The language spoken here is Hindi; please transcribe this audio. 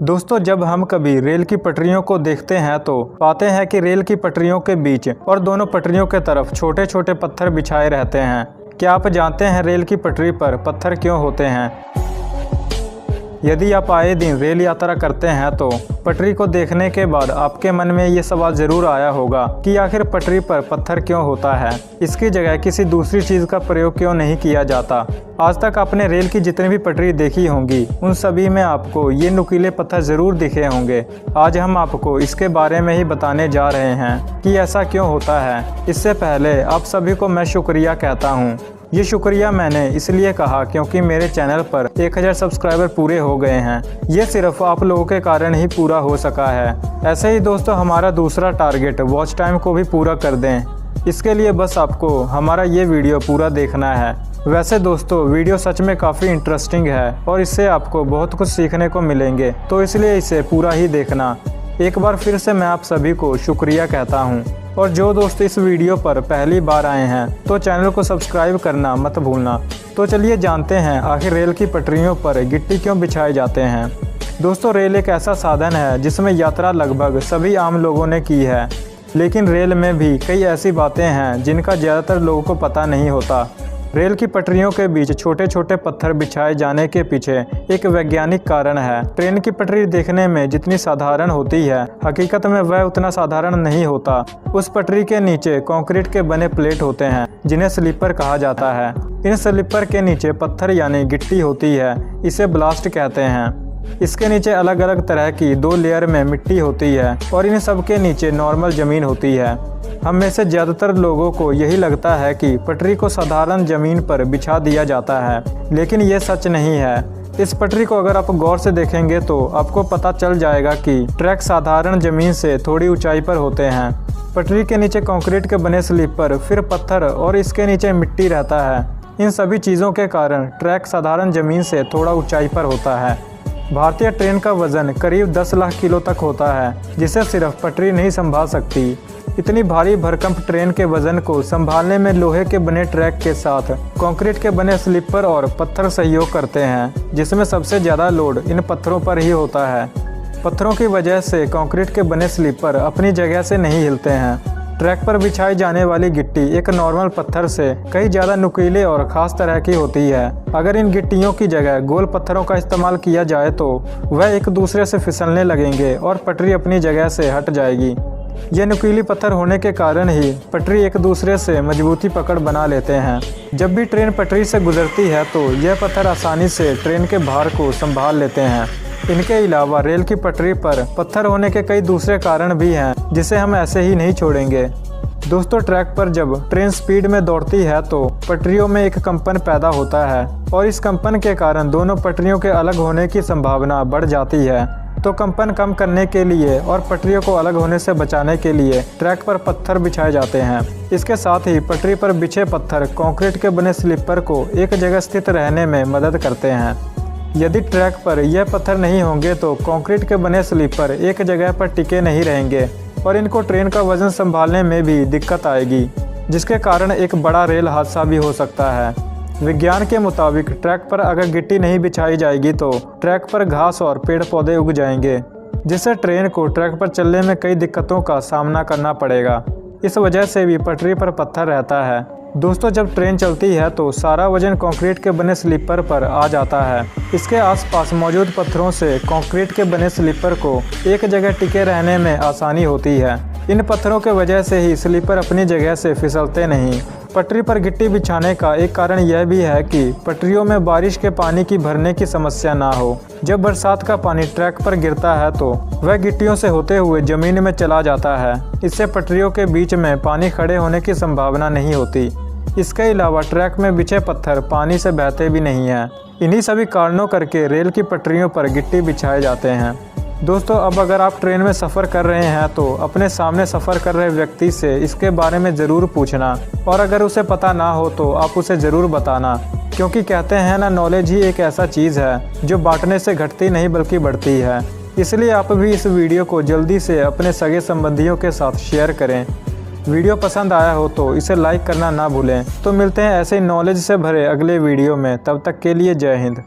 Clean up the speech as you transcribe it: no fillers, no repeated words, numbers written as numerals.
दोस्तों, जब हम कभी रेल की पटरियों को देखते हैं तो पाते हैं कि रेल की पटरियों के बीच और दोनों पटरियों के तरफ छोटे छोटे पत्थर बिछाए रहते हैं। क्या आप जानते हैं रेल की पटरी पर पत्थर क्यों होते हैं? यदि आप आए दिन रेल यात्रा करते हैं तो पटरी को देखने के बाद आपके मन में ये सवाल ज़रूर आया होगा कि आखिर पटरी पर पत्थर क्यों होता है, इसकी जगह किसी दूसरी चीज़ का प्रयोग क्यों नहीं किया जाता। आज तक आपने रेल की जितनी भी पटरी देखी होंगी उन सभी में आपको ये नुकीले पत्थर ज़रूर दिखे होंगे। आज हम आपको इसके बारे में ही बताने जा रहे हैं कि ऐसा क्यों होता है। इससे पहले आप सभी को मैं शुक्रिया कहता हूँ। ये शुक्रिया मैंने इसलिए कहा क्योंकि मेरे चैनल पर 1000 सब्सक्राइबर पूरे हो गए हैं। ये सिर्फ आप लोगों के कारण ही पूरा हो सका है। ऐसे ही दोस्तों, हमारा दूसरा टारगेट वॉच टाइम को भी पूरा कर दें। इसके लिए बस आपको हमारा ये वीडियो पूरा देखना है। वैसे दोस्तों, वीडियो सच में काफ़ी इंटरेस्टिंग है और इससे आपको बहुत कुछ सीखने को मिलेंगे, तो इसलिए इसे पूरा ही देखना। एक बार फिर से मैं आप सभी को शुक्रिया कहता हूँ। और जो दोस्त इस वीडियो पर पहली बार आए हैं तो चैनल को सब्सक्राइब करना मत भूलना। तो चलिए जानते हैं आखिर रेल की पटरियों पर गिट्टी क्यों बिछाए जाते हैं। दोस्तों, रेल एक ऐसा साधन है जिसमें यात्रा लगभग सभी आम लोगों ने की है, लेकिन रेल में भी कई ऐसी बातें हैं जिनका ज़्यादातर लोगों को पता नहीं होता। रेल की पटरियों के बीच छोटे छोटे पत्थर बिछाए जाने के पीछे एक वैज्ञानिक कारण है। ट्रेन की पटरी देखने में जितनी साधारण होती है, हकीकत में वह उतना साधारण नहीं होता। उस पटरी के नीचे कंक्रीट के बने प्लेट होते हैं जिन्हें स्लीपर कहा जाता है। इन स्लीपर के नीचे पत्थर यानी गिट्टी होती है, इसे ब्लास्ट कहते हैं। इसके नीचे अलग अलग तरह की 2 लेयर में मिट्टी होती है और इन सब के नीचे नॉर्मल ज़मीन होती है। हम में से ज़्यादातर लोगों को यही लगता है कि पटरी को साधारण ज़मीन पर बिछा दिया जाता है, लेकिन ये सच नहीं है। इस पटरी को अगर आप गौर से देखेंगे तो आपको पता चल जाएगा कि ट्रैक साधारण ज़मीन से थोड़ी ऊंचाई पर होते हैं। पटरी के नीचे कंक्रीट के बने स्लीपर, फिर पत्थर और इसके नीचे मिट्टी रहता है। इन सभी चीज़ों के कारण ट्रैक साधारण ज़मीन से थोड़ा ऊंचाई पर होता है। भारतीय ट्रेन का वज़न करीब 10 लाख किलो तक होता है, जिसे सिर्फ पटरी नहीं संभाल सकती। इतनी भारी भरकम ट्रेन के वजन को संभालने में लोहे के बने ट्रैक के साथ कंक्रीट के बने स्लीपर और पत्थर सहयोग करते हैं, जिसमें सबसे ज़्यादा लोड इन पत्थरों पर ही होता है। पत्थरों की वजह से कंक्रीट के बने स्लीपर अपनी जगह से नहीं हिलते हैं। ट्रैक पर बिछाई जाने वाली गिट्टी एक नॉर्मल पत्थर से कई ज़्यादा नुकीले और ख़ास तरह की होती है। अगर इन गिट्टियों की जगह गोल पत्थरों का इस्तेमाल किया जाए तो वह एक दूसरे से फिसलने लगेंगे और पटरी अपनी जगह से हट जाएगी। ये नुकीली पत्थर होने के कारण ही पटरी एक दूसरे से मजबूती पकड़ बना लेते हैं। जब भी ट्रेन पटरी से गुजरती है तो यह पत्थर आसानी से ट्रेन के भार को संभाल लेते हैं। इनके अलावा रेल की पटरी पर पत्थर होने के कई दूसरे कारण भी हैं, जिसे हम ऐसे ही नहीं छोड़ेंगे। दोस्तों, ट्रैक पर जब ट्रेन स्पीड में दौड़ती है तो पटरियों में एक कंपन पैदा होता है और इस कंपन के कारण दोनों पटरियों के अलग होने की संभावना बढ़ जाती है। तो कंपन कम करने के लिए और पटरियों को अलग होने से बचाने के लिए ट्रैक पर पत्थर बिछाए जाते हैं। इसके साथ ही पटरी पर बिछे पत्थर कंक्रीट के बने स्लीपर को एक जगह स्थित रहने में मदद करते हैं। यदि ट्रैक पर यह पत्थर नहीं होंगे तो कंक्रीट के बने स्लीपर एक जगह पर टिके नहीं रहेंगे और इनको ट्रेन का वजन संभालने में भी दिक्कत आएगी, जिसके कारण एक बड़ा रेल हादसा भी हो सकता है। विज्ञान के मुताबिक ट्रैक पर अगर गिट्टी नहीं बिछाई जाएगी तो ट्रैक पर घास और पेड़ पौधे उग जाएंगे, जिससे ट्रेन को ट्रैक पर चलने में कई दिक्कतों का सामना करना पड़ेगा। इस वजह से भी पटरी पर पत्थर रहता है। दोस्तों, जब ट्रेन चलती है तो सारा वजन कंक्रीट के बने स्लीपर पर आ जाता है। इसके आसपास मौजूद पत्थरों से कंक्रीट के बने स्लीपर को एक जगह टिके रहने में आसानी होती है। इन पत्थरों के वजह से ही स्लीपर अपनी जगह से फिसलते नहीं। पटरी पर गिट्टी बिछाने का एक कारण यह भी है कि पटरियों में बारिश के पानी की भरने की समस्या ना हो। जब बरसात का पानी ट्रैक पर गिरता है तो वह गिट्टियों से होते हुए जमीन में चला जाता है। इससे पटरियों के बीच में पानी खड़े होने की संभावना नहीं होती। इसके अलावा ट्रैक में बिछे पत्थर पानी से बहते भी नहीं हैं। इन्हीं सभी कारणों करके रेल की पटरियों पर गिट्टी बिछाए जाते हैं। दोस्तों, अब अगर आप ट्रेन में सफ़र कर रहे हैं तो अपने सामने सफ़र कर रहे व्यक्ति से इसके बारे में ज़रूर पूछना, और अगर उसे पता ना हो तो आप उसे ज़रूर बताना, क्योंकि कहते हैं ना, नॉलेज ही एक ऐसा चीज़ है जो बांटने से घटती नहीं बल्कि बढ़ती है। इसलिए आप भी इस वीडियो को जल्दी से अपने सगे संबंधियों के साथ शेयर करें। वीडियो पसंद आया हो तो इसे लाइक करना ना भूलें। तो मिलते हैं ऐसे नॉलेज से भरे अगले वीडियो में। तब तक के लिए जय हिंद।